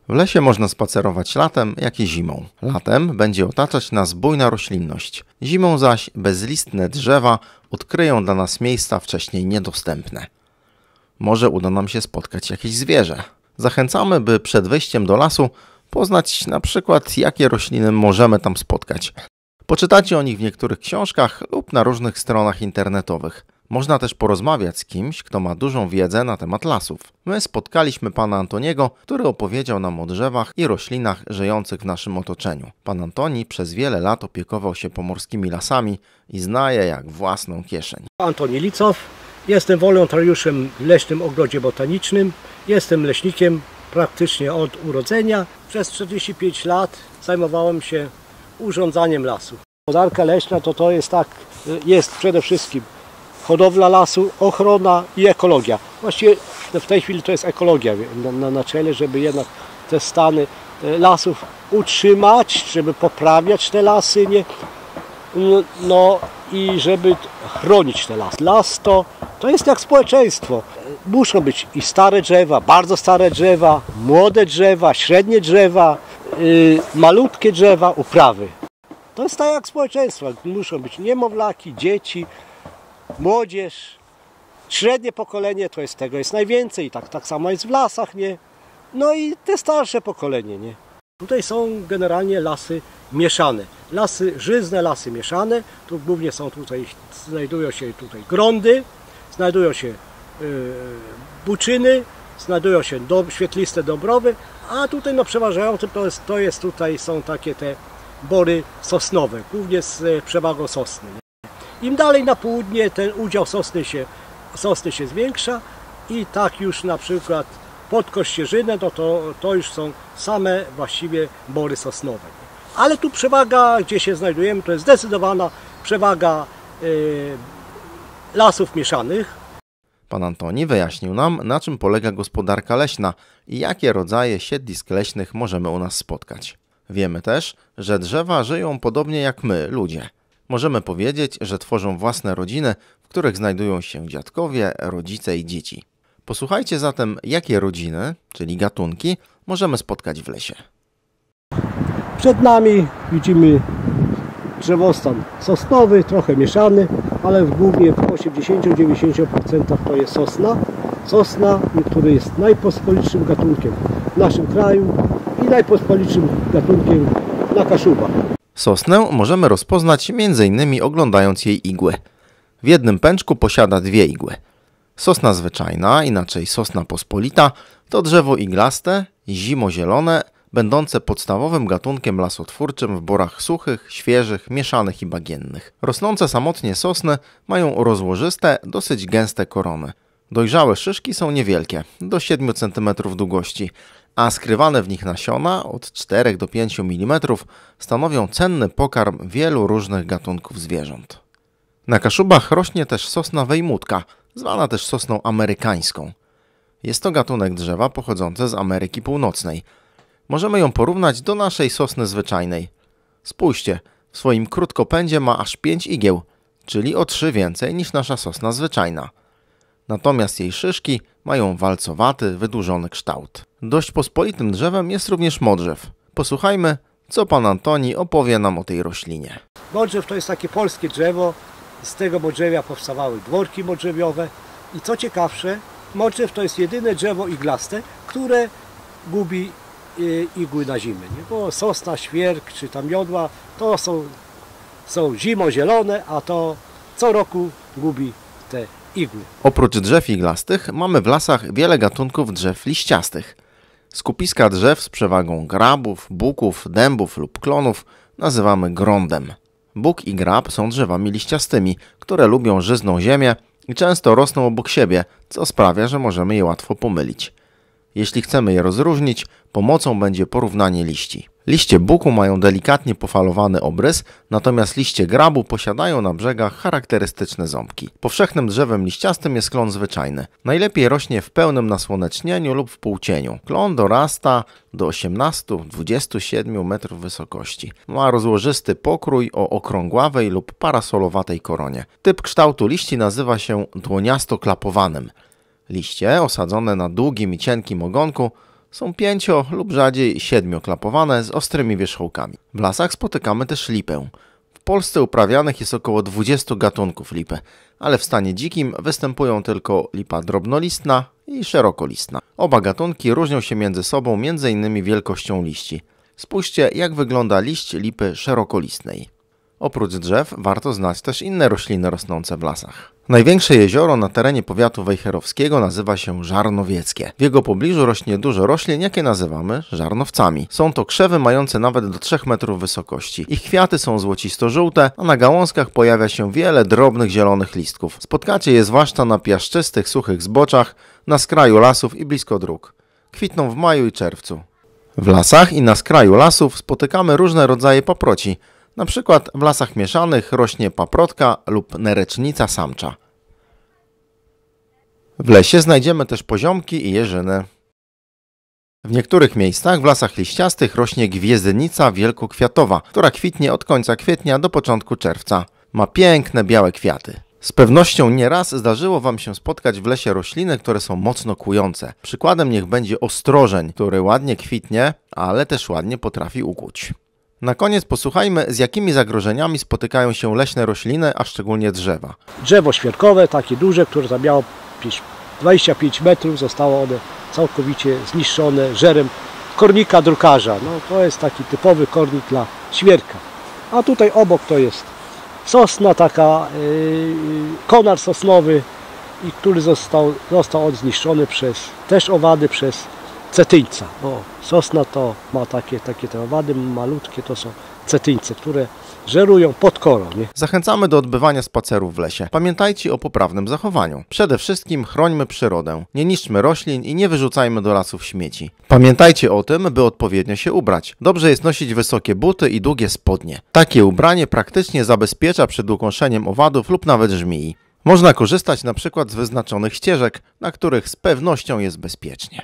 W lesie można spacerować latem, jak i zimą. Latem będzie otaczać nas bujna roślinność. Zimą zaś bezlistne drzewa odkryją dla nas miejsca wcześniej niedostępne. Może uda nam się spotkać jakieś zwierzę. Zachęcamy, by przed wejściem do lasu poznać na przykład, jakie rośliny możemy tam spotkać. Poczytacie o nich w niektórych książkach lub na różnych stronach internetowych. Można też porozmawiać z kimś, kto ma dużą wiedzę na temat lasów. My spotkaliśmy pana Antoniego, który opowiedział nam o drzewach i roślinach żyjących w naszym otoczeniu. Pan Antoni przez wiele lat opiekował się pomorskimi lasami i zna je jak własną kieszeń. Antoni Licow, jestem wolontariuszem w Leśnym Ogrodzie Botanicznym. Jestem leśnikiem praktycznie od urodzenia. Przez 45 lat zajmowałem się urządzaniem lasu. Gospodarka leśna to jest przede wszystkim hodowla lasu, ochrona i ekologia. Właściwie w tej chwili to jest ekologia na czele, żeby jednak te stany lasów utrzymać, żeby poprawiać te lasy, i żeby chronić te lasy. Las to jest jak społeczeństwo. Muszą być i stare drzewa, bardzo stare drzewa, młode drzewa, średnie drzewa, malutkie drzewa, uprawy. To jest tak jak społeczeństwo. Muszą być niemowlaki, dzieci, młodzież, średnie pokolenie, tego jest najwięcej i tak samo jest w lasach, nie? No i te starsze pokolenie, nie? Tutaj są generalnie lasy mieszane, lasy żyzne, lasy mieszane. Tu głównie znajdują się grądy, znajdują się buczyny, znajdują się świetliste dąbrowy, a tutaj przeważającym są takie te bory sosnowe, głównie z przewagą sosny. Im dalej na południe ten udział sosny się zwiększa i tak już na przykład pod Kościerzynę to już są same właściwie bory sosnowe. Ale tu przewaga, gdzie się znajdujemy, to jest zdecydowana przewaga lasów mieszanych. Pan Antoni wyjaśnił nam, na czym polega gospodarka leśna i jakie rodzaje siedlisk leśnych możemy u nas spotkać. Wiemy też, że drzewa żyją podobnie jak my, ludzie. Możemy powiedzieć, że tworzą własne rodziny, w których znajdują się dziadkowie, rodzice i dzieci. Posłuchajcie zatem, jakie rodziny, czyli gatunki, możemy spotkać w lesie. Przed nami widzimy drzewostan sosnowy, trochę mieszany, ale głównie w 80-90% to jest sosna. Sosna, który jest najpospolitszym gatunkiem w naszym kraju i najpospolitszym gatunkiem na Kaszubach. Sosnę możemy rozpoznać m.in. oglądając jej igły. W jednym pęczku posiada 2 igły. Sosna zwyczajna, inaczej sosna pospolita, to drzewo iglaste, zimozielone, będące podstawowym gatunkiem lasotwórczym w borach suchych, świeżych, mieszanych i bagiennych. Rosnące samotnie sosny mają rozłożyste, dosyć gęste korony. Dojrzałe szyszki są niewielkie, do 7 cm długości, a skrywane w nich nasiona od 4 do 5 mm stanowią cenny pokarm wielu różnych gatunków zwierząt. Na Kaszubach rośnie też sosna wejmutka, zwana też sosną amerykańską. Jest to gatunek drzewa pochodzący z Ameryki Północnej. Możemy ją porównać do naszej sosny zwyczajnej. Spójrzcie, w swoim krótkopędzie ma aż 5 igieł, czyli o 3 więcej niż nasza sosna zwyczajna. Natomiast jej szyszki mają walcowaty, wydłużony kształt. Dość pospolitym drzewem jest również modrzew. Posłuchajmy, co pan Antoni opowie nam o tej roślinie. Modrzew to jest takie polskie drzewo. Z tego modrzewia powstawały dworki modrzewiowe. I co ciekawsze, modrzew to jest jedyne drzewo iglaste, które gubi igły na zimę. Nie? Bo sosna, świerk czy tam jodła to są zimozielone, a to co roku gubi te igły. Oprócz drzew iglastych mamy w lasach wiele gatunków drzew liściastych. Skupiska drzew z przewagą grabów, buków, dębów lub klonów nazywamy grondem. Buk i grab są drzewami liściastymi, które lubią żyzną ziemię i często rosną obok siebie, co sprawia, że możemy je łatwo pomylić. Jeśli chcemy je rozróżnić, pomocą będzie porównanie liści. Liście buku mają delikatnie pofalowany obrys, natomiast liście grabu posiadają na brzegach charakterystyczne ząbki. Powszechnym drzewem liściastym jest klon zwyczajny. Najlepiej rośnie w pełnym nasłonecznieniu lub w półcieniu. Klon dorasta do 18-27 metrów wysokości. Ma rozłożysty pokrój o okrągławej lub parasolowatej koronie. Typ kształtu liści nazywa się dłoniasto-klapowanym. Liście, osadzone na długim i cienkim ogonku, Są 5 lub rzadziej 7-klapowane z ostrymi wierzchołkami. W lasach spotykamy też lipę. W Polsce uprawianych jest około 20 gatunków lipy, ale w stanie dzikim występują tylko lipa drobnolistna i szerokolistna. Oba gatunki różnią się między sobą m.in. wielkością liści. Spójrzcie, jak wygląda liść lipy szerokolistnej. Oprócz drzew warto znać też inne rośliny rosnące w lasach. Największe jezioro na terenie powiatu wejherowskiego nazywa się Żarnowieckie. W jego pobliżu rośnie dużo roślin, jakie nazywamy żarnowcami. Są to krzewy mające nawet do 3 metrów wysokości. Ich kwiaty są złocisto-żółte, a na gałązkach pojawia się wiele drobnych zielonych listków. Spotkacie je zwłaszcza na piaszczystych, suchych zboczach, na skraju lasów i blisko dróg. Kwitną w maju i czerwcu. W lasach i na skraju lasów spotykamy różne rodzaje paproci. Na przykład w lasach mieszanych rośnie paprotka lub nerecznica samcza. W lesie znajdziemy też poziomki i jeżyny. W niektórych miejscach w lasach liściastych rośnie gwiezdnica wielkokwiatowa, która kwitnie od końca kwietnia do początku czerwca. Ma piękne białe kwiaty. Z pewnością nieraz zdarzyło Wam się spotkać w lesie rośliny, które są mocno kłujące. Przykładem niech będzie ostrożeń, który ładnie kwitnie, ale też ładnie potrafi ukłuć. Na koniec posłuchajmy, z jakimi zagrożeniami spotykają się leśne rośliny, a szczególnie drzewa. Drzewo świerkowe, takie duże, które zamiało 25 metrów, zostało one całkowicie zniszczone żerem kornika drukarza. No, to jest taki typowy kornik dla świerka. A tutaj obok to jest sosna, taka konar sosnowy, i który został on zniszczony przez też owady, przez cetyńca. Bo sosna to ma takie te owady malutkie, to są cetyńce, które żerują pod korą. Nie? Zachęcamy do odbywania spacerów w lesie. Pamiętajcie o poprawnym zachowaniu. Przede wszystkim chrońmy przyrodę. Nie niszczmy roślin i nie wyrzucajmy do lasów śmieci. Pamiętajcie o tym, by odpowiednio się ubrać. Dobrze jest nosić wysokie buty i długie spodnie. Takie ubranie praktycznie zabezpiecza przed ukąszeniem owadów lub nawet żmii. Można korzystać na przykład z wyznaczonych ścieżek, na których z pewnością jest bezpiecznie.